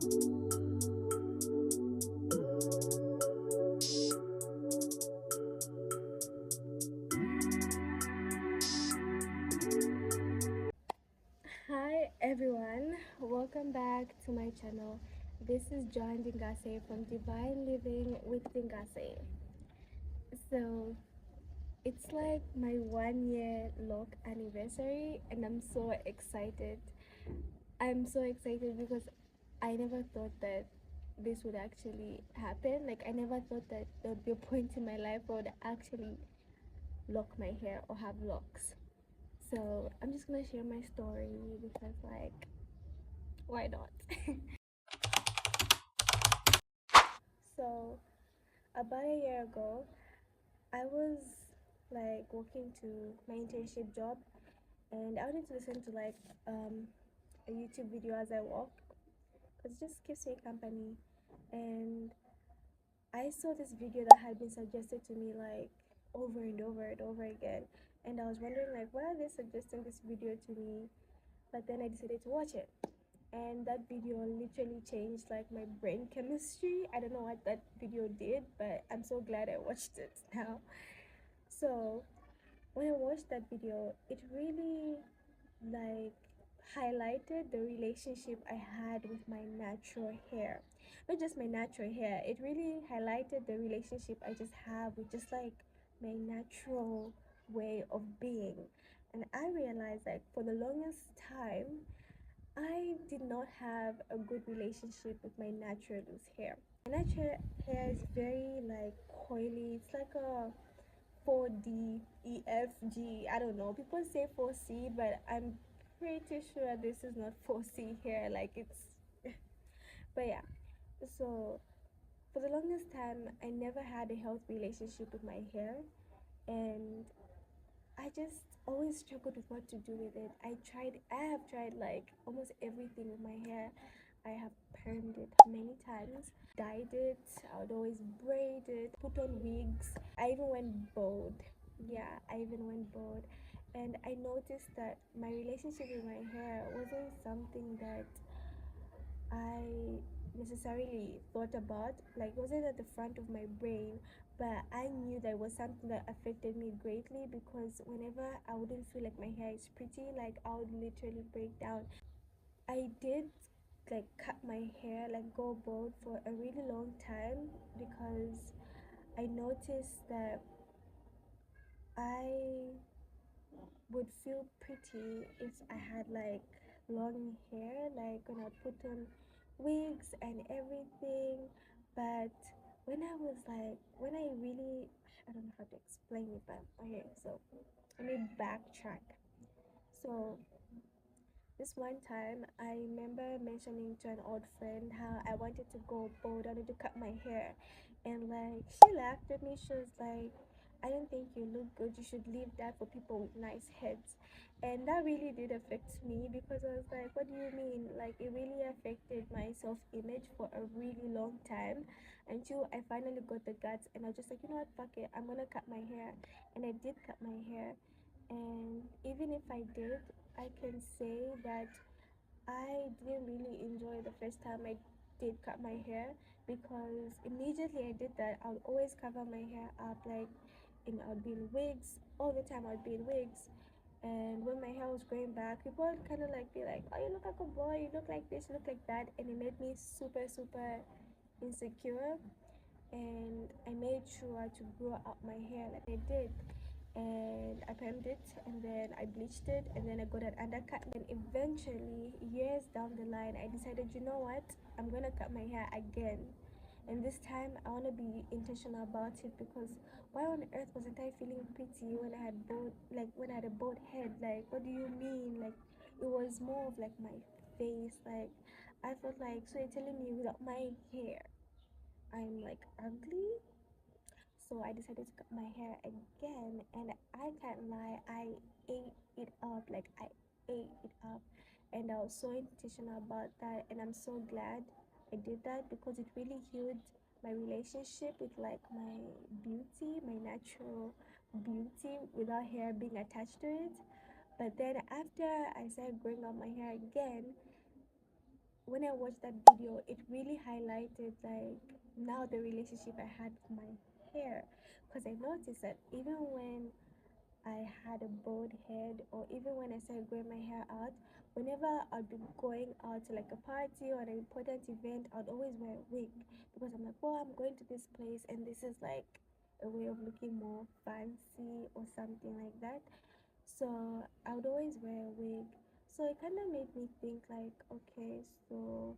Hi everyone, welcome back to my channel. This is John Dingase from Divine Living with Dingase. So it's like my 1 year lock anniversary and I'm so excited. I'm so excited because I never thought that this would actually happen. Like I never thought that there would be a point in my life where I would actually lock my hair or have locks. So I'm just gonna share my story because like why not? So about a year ago, I was like walking to my internship job, and I wanted to listen to like a YouTube video as I walk, because it just keeps me company. And I saw this video that had been suggested to me like over and over and over again, and I was wondering like why are they suggesting this video to me? But then I decided to watch it, and that video literally changed like my brain chemistry. I don't know what that video did, but I'm so glad I watched it now. So when I watched that video, it really like highlighted the relationship I had with my natural hair. Not just my natural hair, it really highlighted the relationship I just have with just like my natural way of being. And I realized like for the longest time I did not have a good relationship with my natural loose hair. My natural hair is very like coily. It's like a 4D, EFG. I don't know. People say 4C, but I'm pretty sure this is not 4C hair. Like it's, but yeah. So for the longest time, I never had a healthy relationship with my hair, and I just always struggled with what to do with it. I have tried like almost everything with my hair. I have permed it many times, dyed it, I would always braid it, put on wigs. I even went bald. Yeah, I even went bald. And I noticed that my relationship with my hair wasn't something that I necessarily thought about. Like, it wasn't at the front of my brain, but I knew that it was something that affected me greatly because whenever I wouldn't feel like my hair is pretty, like, I would literally break down. I did like cut my hair, like go bald for a really long time because I noticed that I would feel pretty if I had like long hair, like when I put on wigs and everything. But when I really, I don't know how to explain it, but okay, so let me backtrack. So this one time, I remember mentioning to an old friend how I wanted to go bald, I wanted to cut my hair. And like, she laughed at me. She was like, I don't think you look good. You should leave that for people with nice heads. And that really did affect me because I was like, what do you mean? Like, it really affected my self image for a really long time until I finally got the guts. And I was just like, you know what, fuck it. I'm gonna cut my hair. And I did cut my hair. And even if I did, I can say that I didn't really enjoy the first time I did cut my hair because immediately I did that, I would always cover my hair up, like, and I'd be in wigs all the time. I'd be in wigs, and when my hair was growing back, people would kind of like be like, "Oh, you look like a boy. You look like this. You look like that," and it made me super super insecure. And I made sure to grow out my hair like I did, and I permed it, and then I bleached it, and then I got an undercut. And then eventually, years down the line, I decided, you know what, I'm gonna cut my hair again. And this time I want to be intentional about it because why on earth wasn't I feeling pretty when I had bald, like when I had a bald head? Like, what do you mean? Like, it was more of like my face. Like, I felt like, so you're telling me without my hair I'm like ugly? So I decided to cut my hair again, and I can't lie, I ate it up. Like, I ate it up, and I was so intentional about that. And I'm so glad I did that because it really healed my relationship with like my beauty, my natural beauty, without hair being attached to it. But then after I started growing out my hair again, when I watched that video, it really highlighted like now the relationship I had with my hair, because I noticed that even when I had a bald head, or even when I started growing my hair out, whenever I'd be going out to like a party or an important event, I'd always wear a wig, because I'm like, well, I'm going to this place and this is like a way of looking more fancy or something like that. So I would always wear a wig. So it kind of made me think like, okay, so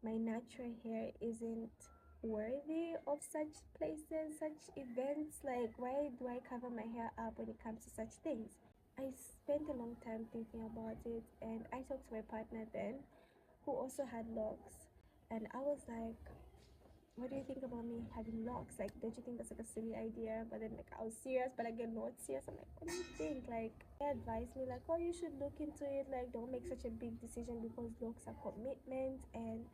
my natural hair isn't worthy of such places, such events. Like, why do I cover my hair up when it comes to such things? I spent a long time thinking about it, and I talked to my partner then, who also had locks, and I was like, what do you think about me having locks? Like, don't you think that's like a silly idea? But then, like, I was serious, but again, not serious. I'm like, what do you think? Like, they advised me, like, oh, you should look into it. Like, don't make such a big decision, because locks are commitment, and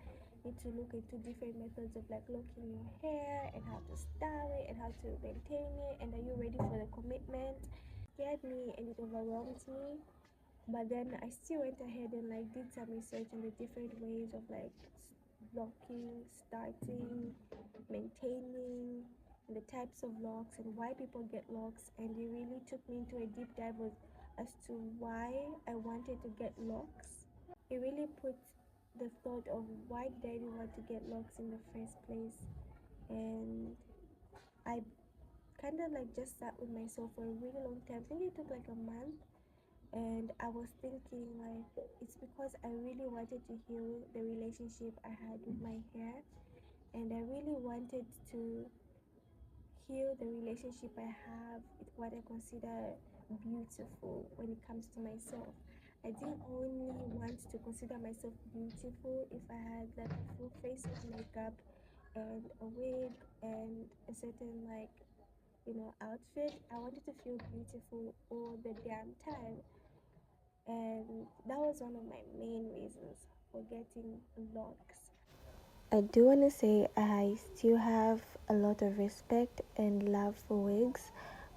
you need to look into different methods of like locking your hair and how to style it and how to maintain it. And are you ready for the commitment? Scared me and it overwhelmed me. But then I still went ahead and like did some research on the different ways of like locking, starting, maintaining, and the types of locks and why people get locks. And it really took me into a deep dive as to why I wanted to get locks. It really put the thought of why did I even want to get locks in the first place. And I kind of like just sat with myself for a really long time. I think it took like a month, and I was thinking like it's because I really wanted to heal the relationship I had with my hair, and I really wanted to heal the relationship I have with what I consider beautiful when it comes to myself. I didn't only want to consider myself beautiful if I had like a full face of makeup and a wig and a certain like outfit. I wanted to feel beautiful all the damn time, and that was one of my main reasons for getting locks. I do want to say I still have a lot of respect and love for wigs,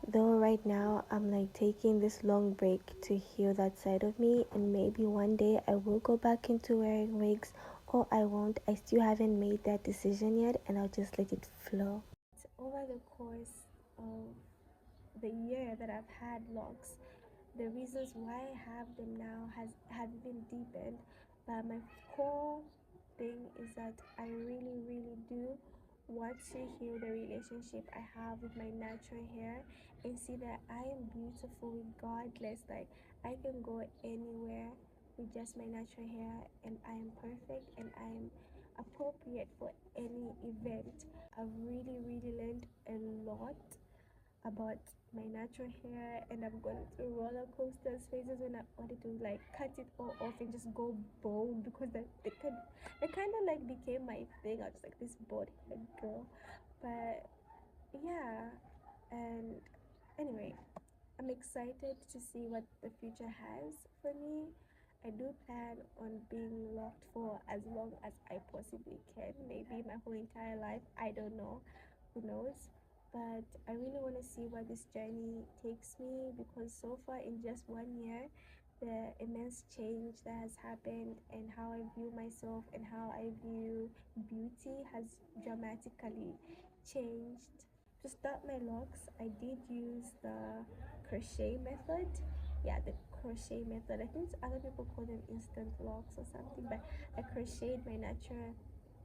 though right now I'm like taking this long break to heal that side of me, and maybe one day I will go back into wearing wigs, or I won't. I still haven't made that decision yet, and I'll just let it flow. Over the course of the year that I've had locks, the reasons why I have them now have been deepened, but my core thing is that I really really do want to heal the relationship I have with my natural hair and see that I am beautiful regardless. Like, I can go anywhere with just my natural hair and I am perfect and I am appropriate for any event. I've really really learned a lot about my natural hair, and I've gone through roller coasters phases when I wanted to like cut it all off and just go bald, because it kind of like became my thing. I was like this bald head girl. But yeah, and anyway, I'm excited to see what the future has for me. I do plan on being locked for as long as I possibly can, maybe my whole entire life. I don't know, who knows? But I really want to see where this journey takes me, because so far in just 1 year, the immense change that has happened and how I view myself and how I view beauty has dramatically changed. To start my locks, I did use the crochet method. Yeah, the crochet method. I think other people call them instant locks or something, but I crocheted my natural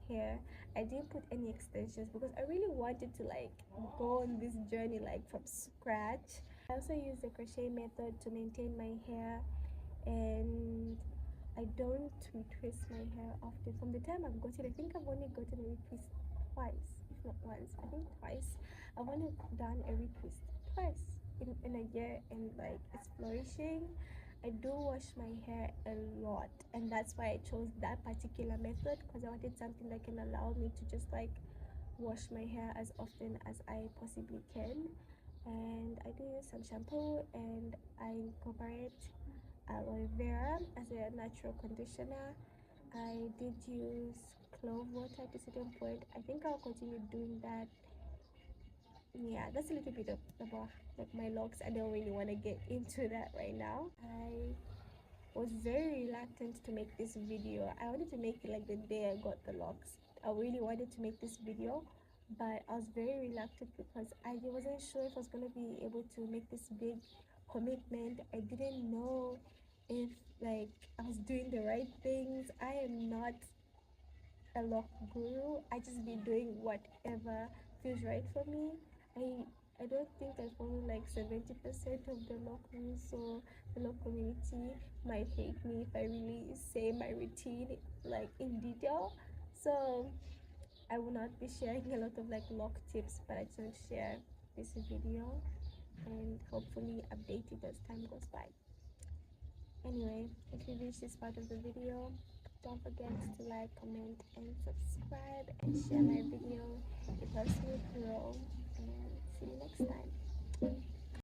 hair. I didn't put any extensions because I really wanted to like go on this journey like from scratch. I also use the crochet method to maintain my hair, and I don't retwist my hair often. From the time I've gotten, I think I've only gotten a retwist twice, if not once. I think twice. I've only done a retwist twice in a year, and like it's flourishing. I do wash my hair a lot, and that's why I chose that particular method, because I wanted something that can allow me to just like wash my hair as often as I possibly can. And I do use some shampoo, and I incorporate aloe vera as a natural conditioner. I did use clove water to a certain point. I think I'll continue doing that. Yeah, that's a little bit of about like my locks. I don't really want to get into that right now. I was very reluctant to make this video. I wanted to make it like the day I got the locks. I really wanted to make this video, but I was very reluctant because I wasn't sure if I was going to be able to make this big commitment. I didn't know if like I was doing the right things. I am not a lock guru. I just be doing whatever feels right for me. I don't think I follow like 70% of the lock rules, so the lock community might hate me if I really say my routine like in detail. So I will not be sharing a lot of like lock tips, but I just want to share this video and hopefully update it as time goes by. Anyway, if you reached this part of the video, don't forget to like, comment, and subscribe and share my video. It helps me grow. And see you next time.